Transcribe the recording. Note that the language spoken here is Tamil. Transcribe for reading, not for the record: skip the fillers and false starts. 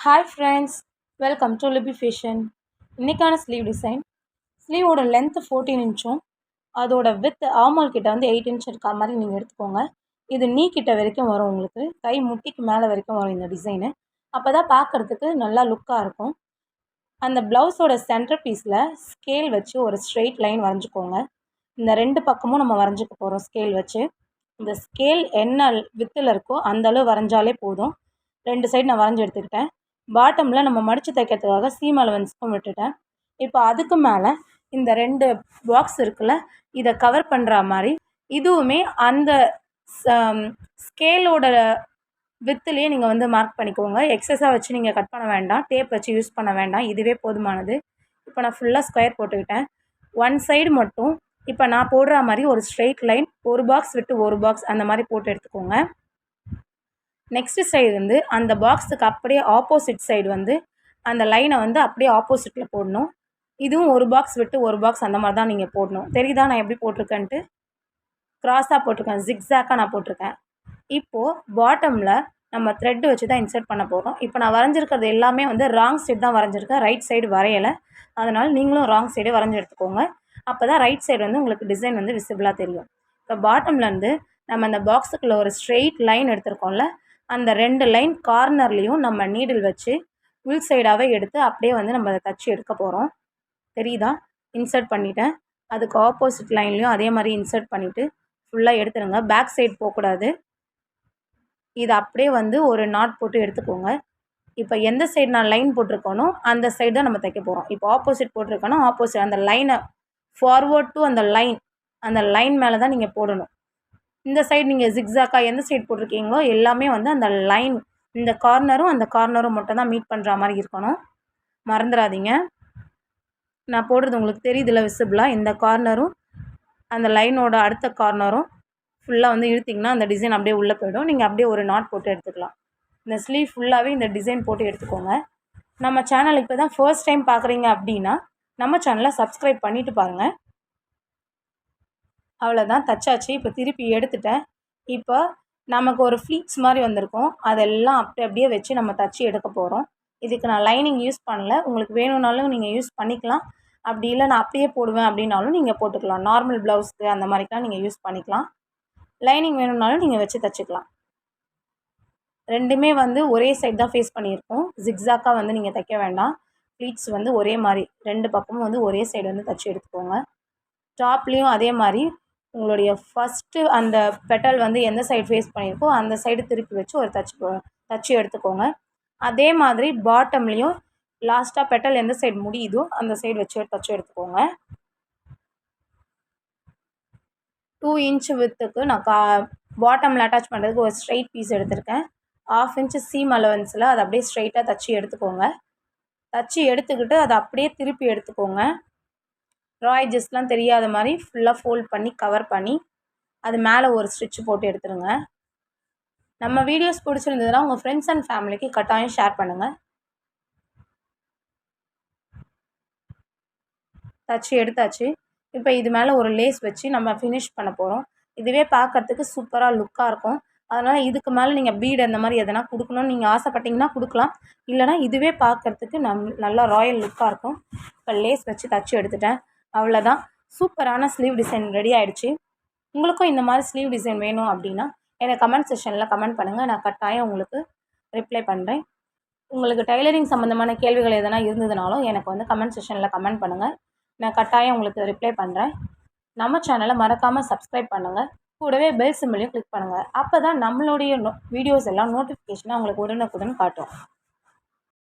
Hi friends, welcome to Libby Fashion. இன்னைக்கான ஸ்லீவ் டிசைன். ஸ்லீவோட லென்த் 14 இன்ச்சும் அதோட வித் ஆர்மல் கிட்ட வந்து 8 இன்ச் இருக்கா மாதிரி நீங்கள் எடுத்துக்கோங்க. இது நீ கிட்ட வரைக்கும் வரும், உங்களுக்கு கை முட்டிக்கு மேலே வரைக்கும் வரும் இந்த டிசைனு. அப்போ தான் பார்க்குறதுக்கு நல்லா லுக்காக இருக்கும். அந்த ப்ளவுஸோட சென்டர் பீஸில் ஸ்கேல் வச்சு ஒரு ஸ்ட்ரெயிட் லைன் வரைஞ்சிக்கோங்க. இந்த ரெண்டு பக்கமும் நம்ம வரைஞ்சிக்க போகிறோம் ஸ்கேல் வச்சு. இந்த ஸ்கேல் என்ன வித்தில் இருக்கோ அந்த அளவு வரைஞ்சாலே போதும். ரெண்டு சைடு நான் வரைஞ்சி எடுத்துக்கிட்டேன். பாட்டமில் நம்ம மடித்து தைக்கிறதுக்காக சீம் அலவன்ஸ்க்கும் விட்டுட்டேன். இப்போ அதுக்கு மேலே இந்த ரெண்டு பாக்ஸ் இருக்குல்ல, இதை கவர் பண்ணுற மாதிரி இதுவுமே அந்த ஸ்கேலோட வித்துலேயே நீங்கள் வந்து மார்க் பண்ணிக்கோங்க. எக்ஸஸாக வச்சு நீங்கள் கட் பண்ண வேண்டாம், டேப் வச்சு யூஸ் பண்ண வேண்டாம், இதுவே போதுமானது. இப்போ நான் ஃபுல்லாக ஸ்கொயர் போட்டுக்கிட்டேன். ஒன் சைடு மட்டும் இப்போ நான் போடுற மாதிரி ஒரு ஸ்ட்ரெயிட் லைன், ஒரு பாக்ஸ் விட்டு ஒரு பாக்ஸ் அந்த மாதிரி போட்டு எடுத்துக்கோங்க. நெக்ஸ்ட் சைடு வந்து அந்த பாக்ஸுக்கு அப்படியே ஆப்போசிட் சைடு வந்து அந்த லைனை வந்து அப்படியே ஆப்போசிட்டில் போடணும். இதுவும் ஒரு பாக்ஸ் விட்டு ஒரு பாக்ஸ் அந்த மாதிரி தான் நீங்கள் போடணும். தெரியுதா நான் எப்படி போட்டிருக்கேன்ட்டு? க்ராஸாக போட்டிருக்கேன், ஜிக்ஸாக்காக நான் போட்டிருக்கேன். இப்போது பாட்டமில் நம்ம த்ரெட்டு வச்சு தான் இன்சர்ட் பண்ண போகிறோம். இப்போ நான் வரைஞ்சிருக்கிறது எல்லாமே வந்து ராங் சைடு தான் வரைஞ்சிருக்கேன், ரைட் சைடு வரையலை. அதனால் நீங்களும் ராங் சைடு வரைஞ்சி எடுத்துக்கோங்க. அப்போ தான் ரைட் சைடு வந்து உங்களுக்கு டிசைன் வந்து விசிபிளாக தெரியும். இப்போ பாட்டம்லேருந்து நம்ம அந்த பாக்ஸுக்குள்ளே ஒரு ஸ்ட்ரெயிட் லைன் எடுத்துருக்கோம்ல, அந்த ரெண்டு லைன் கார்னர்லேயும் நம்ம நீடில் வச்சு உள் சைடாகவே எடுத்து அப்படியே வந்து நம்ம அதை தச்சு எடுக்க போகிறோம். தெரியுதா? இன்சர்ட் பண்ணிவிட்டேன். அதுக்கு ஆப்போசிட் லைன்லேயும் அதே மாதிரி இன்சர்ட் பண்ணிவிட்டு ஃபுல்லாக எடுத்துருங்க. பேக் சைடு போகக்கூடாது. இது அப்படியே வந்து ஒரு நாட் போட்டு எடுத்துக்கோங்க. இப்போ எந்த சைடு நான் லைன் போட்டிருக்கோனோ அந்த சைடு தான் நம்ம தைக்க போகிறோம். இப்போ ஆப்போசிட் போட்டிருக்கோன்னா ஆப்போசிட் அந்த லைனை ஃபார்வர்ட் டு அந்த லைன் மேலே தான் நீங்கள் போடணும். இந்த சைடு நீங்கள் ஜிக்ஸாக்காக எந்த சைடு போட்டிருக்கீங்களோ எல்லாமே வந்து அந்த லைன், இந்த கார்னரும் அந்த கார்னரும் மட்டும் தான் மீட் பண்ணுற மாதிரி இருக்கணும். மறந்துடாதீங்க. நான் போடுறது உங்களுக்கு தெரியுதுல விசிபிளாக? இந்த கார்னரும் அந்த லைனோட அடுத்த கார்னரும் ஃபுல்லாக வந்து இழுத்திங்கன்னா அந்த டிசைன் அப்படியே உள்ளே போய்டும். நீங்கள் அப்படியே ஒரு நாட் போட்டு எடுத்துக்கலாம். இந்த ஸ்லீவ் ஃபுல்லாகவே இந்த டிசைன் போட்டு எடுத்துக்கோங்க. நம்ம சேனல் இப்போ தான் ஃபர்ஸ்ட் டைம் பார்க்குறீங்க அப்படின்னா நம்ம சேனலை சப்ஸ்கிரைப் பண்ணிவிட்டு பாருங்கள். அவ்வளோதான், தச்சாச்சு. இப்போ திருப்பி எடுத்துட்டேன். இப்போ நமக்கு ஒரு ஃப்ளீட்ஸ் மாதிரி வந்திருக்கும், அதெல்லாம் அப்படியே வச்சு நம்ம தச்சு எடுக்க போகிறோம். இதுக்கு நான் லைனிங் யூஸ் பண்ணல. உங்களுக்கு வேணும்னாலும் நீங்கள் யூஸ் பண்ணிக்கலாம். அப்படி இல்லை நான் அப்படியே போடுவேன் அப்படின்னாலும் நீங்கள் போட்டுக்கலாம். நார்மல் ப்ளவுஸ்க்கு அந்த மாதிரிக்கெலாம் நீங்கள் யூஸ் பண்ணிக்கலாம். லைனிங் வேணும்னாலும் நீங்கள் வச்சு தச்சுக்கலாம். ரெண்டுமே வந்து ஒரே சைடு தான் ஃபேஸ் பண்ணியிருக்கோம். ஜிக்ஸாக்காக வந்து நீங்கள் தைக்க வேண்டாம். ஃப்ளீட்ஸ் வந்து ஒரே மாதிரி ரெண்டு பக்கமும் வந்து ஒரே சைடு வந்து தச்சு எடுத்துக்கோங்க. டாப்லேயும் அதே மாதிரி உங்களுடைய ஃபஸ்ட்டு அந்த பெட்டல் வந்து எந்த சைடு ஃபேஸ் பண்ணியிருக்கோ அந்த சைடு திருப்பி வச்சு ஒரு தச்சு எடுத்துக்கோங்க. அதே மாதிரி பாட்டம்லேயும் லாஸ்ட்டாக பெட்டல் எந்த சைடு முடியுதோ அந்த சைடு வச்சு தச்சு எடுத்துக்கோங்க. 2 இன்ச் வித்துக்கு நான் பாட்டமில் அட்டாச் பண்ணுறதுக்கு ஒரு ஸ்ட்ரைட் பீஸ் எடுத்திருக்கேன். 1/2 இன்ச்சு சீம் அலவன்ஸில் அதை அப்படியே ஸ்ட்ரைட்டாக தச்சு எடுத்துக்கோங்க. தச்சு எடுத்துக்கிட்டு அதை அப்படியே திருப்பி எடுத்துக்கோங்க. ராய்ஜஸ்லாம் தெரியாத மாதிரி ஃபுல்லாக ஃபோல்ட் பண்ணி கவர் பண்ணி அது மேலே ஒரு ஸ்டிச் போட்டு எடுத்துருங்க. நம்ம வீடியோஸ் பிடிச்சிருந்ததுன்னா உங்கள் ஃப்ரெண்ட்ஸ் அண்ட் ஃபேமிலிக்கு கட்டாயம் ஷேர் பண்ணுங்கள். தச்சு எடுத்தாச்சு. இப்போ இது மேலே ஒரு லேஸ் வச்சு நம்ம ஃபினிஷ் பண்ண போகிறோம். இதுவே பார்க்குறதுக்கு சூப்பராக லுக்காக இருக்கும். அதனால் இதுக்கு மேலே நீங்கள் பீடு அந்த மாதிரி எதனா கொடுக்கணும்னு நீங்கள் ஆசைப்பட்டீங்கன்னா கொடுக்கலாம். இல்லைனா இதுவே பார்க்குறதுக்கு நல்லா ராயல் லுக்காக இருக்கும். இப்போ லேஸ் வச்சு தச்சு எடுத்துட்டேன். அவ்வளோதான், சூப்பரான ஸ்லீவ் டிசைன் ரெடி ஆகிடுச்சு. உங்களுக்கும் இந்த மாதிரி ஸ்லீவ் டிசைன் வேணும் அப்படின்னா எனக்கு கமெண்ட் செக்ஷனில் கமெண்ட் பண்ணுங்கள். நான் கட்டாயம் உங்களுக்கு ரிப்ளை பண்ணுறேன். உங்களுக்கு டைலரிங் சம்மந்தமான கேள்விகள் எதனா இருந்ததுனாலும் எனக்கு வந்து கமெண்ட் செக்ஷனில் கமெண்ட் பண்ணுங்கள். நான் கட்டாயம் உங்களுக்கு ரிப்ளை பண்ணுறேன். நம்ம சேனலை மறக்காமல் சப்ஸ்கிரைப் பண்ணுங்கள். கூடவே பெல் சிம்பிளையும் கிளிக் பண்ணுங்கள். அப்போ தான் நம்மளுடைய வீடியோஸ் எல்லாம் நோட்டிஃபிகேஷனாக உங்களுக்கு உடனுக்குடன் காட்டும்.